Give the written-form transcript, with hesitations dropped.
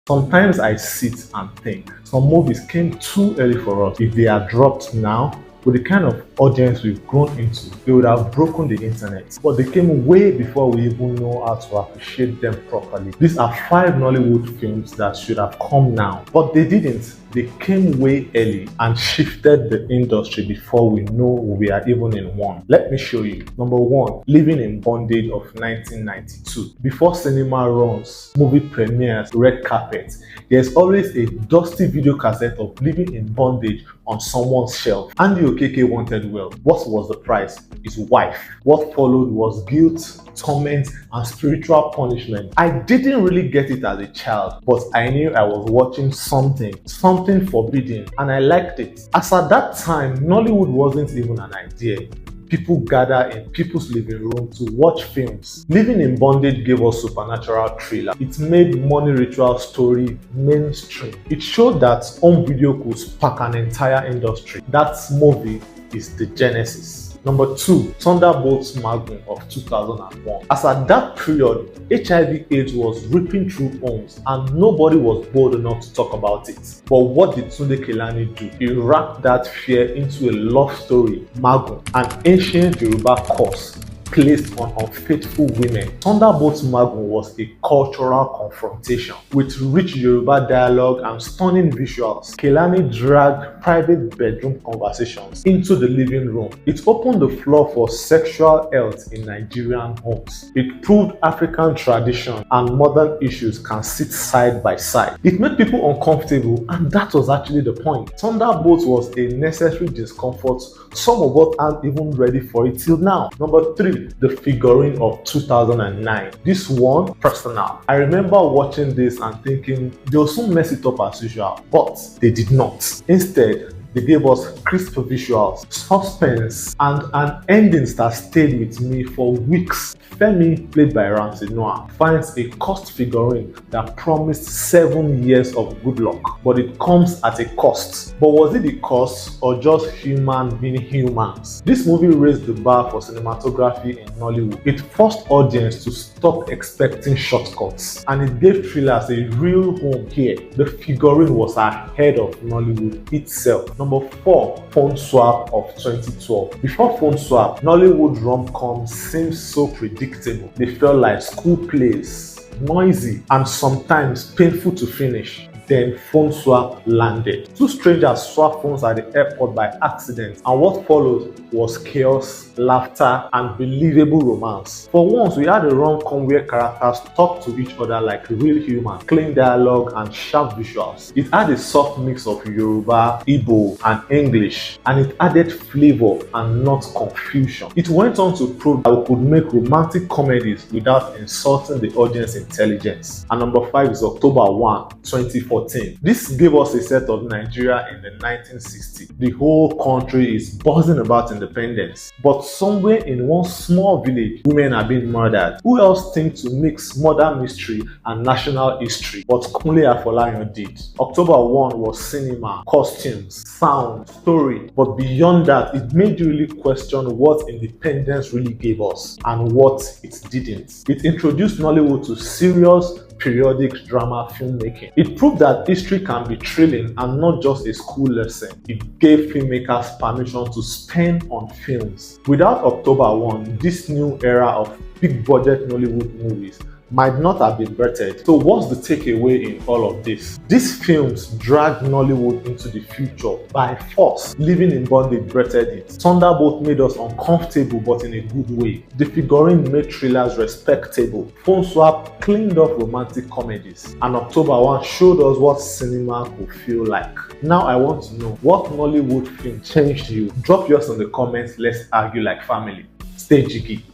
Sometimes I sit and think some movies came too early for us. If they are dropped now, with the kind of audience we've grown into, they would have broken the internet. But they came way before we even know how to appreciate them properly. These are 5 Nollywood films that should have come now, but they didn't. They came way early and shifted the industry before we know we are even in one. Let me show you. Number 1, Living in Bondage of 1992. Before cinema runs, movie premieres, red carpet, there's always a dusty video cassette of Living in Bondage on someone's shelf. Andy Okeke wanted well. What was the price? His wife. What followed was guilt, torment, and spiritual punishment. I didn't really get it as a child, but I knew I was watching something forbidden, and I liked it. As at that time, Nollywood wasn't even an idea. People gather in people's living room to watch films. Living in Bondage gave us supernatural thriller. It made money ritual story mainstream. It showed that home video could spark an entire industry. That movie is the genesis. Number 2, Thunderbolts Magnum of 2001. As at that period, HIV/AIDS was ripping through homes and nobody was bold enough to talk about it. But what did Tunde Kelani do? He wrapped that fear into a love story, Magnum, an ancient Yoruba curse placed on unfaithful women. Thunderbolts Magnum was a cultural confrontation with rich Yoruba dialogue and stunning visuals. Kelani dragged private bedroom conversations into the living room. It opened the floor for sexual health in Nigerian homes. It proved African tradition and modern issues can sit side by side. It made people uncomfortable, and that was actually the point. Thunderbolts was a necessary discomfort. Some of us aren't even ready for it till now. Number 3, The Figurine of 2009. This one, personal. I remember watching this and thinking they'll soon mess it up as usual, but they did not. Instead, they gave us crisp visuals, suspense, and an ending that stayed with me for weeks. Femi, played by Ramsey Noah, finds a cursed figurine that promised 7 years of good luck, but it comes at a cost. But was it the cost or just human being humans? This movie raised the bar for cinematography in Nollywood. It forced audience to stop expecting shortcuts, and it gave thrillers a real home here. The figurine was ahead of Nollywood itself. Number 4, Phone Swap of 2012. Before Phone Swap, Nollywood rom-coms seemed so predictable. They felt like school plays, noisy, and sometimes painful to finish. Then Phone Swap landed. 2 strangers swapped phones at the airport by accident, and what followed was chaos, laughter, and believable romance. For once, we had a rom-com where characters talked to each other like real humans, clean dialogue, and sharp visuals. It had a soft mix of Yoruba, Igbo, and English, and it added flavor and not confusion. It went on to prove that we could make romantic comedies without insulting the audience intelligence. And number 5 is October 1, 2014. This gave us a set of Nigeria in the 1960s. The whole country is buzzing about independence, but somewhere in one small village, women are being murdered. Who else thinks to mix murder mystery and national history? But Kunle Afolayan did. October 1 was cinema, costumes, sound, story, but beyond that, it made you really question what independence really gave us and what it didn't. It introduced Nollywood to serious periodic drama filmmaking. It proved that history can be thrilling and not just a school lesson. It gave filmmakers permission to spend on films. Without October 1, this new era of big budget Nollywood movies might not have been birthed. So what's the takeaway in all of this? These films dragged Nollywood into the future by force. Living in Bondage birthed it. Thunderbolt made us uncomfortable but in a good way. The Figurine made thrillers respectable. Phone Swap cleaned up romantic comedies. And October 1 showed us what cinema could feel like. Now I want to know, what Nollywood film changed you? Drop yours in the comments, let's argue like family. Stay jiggy.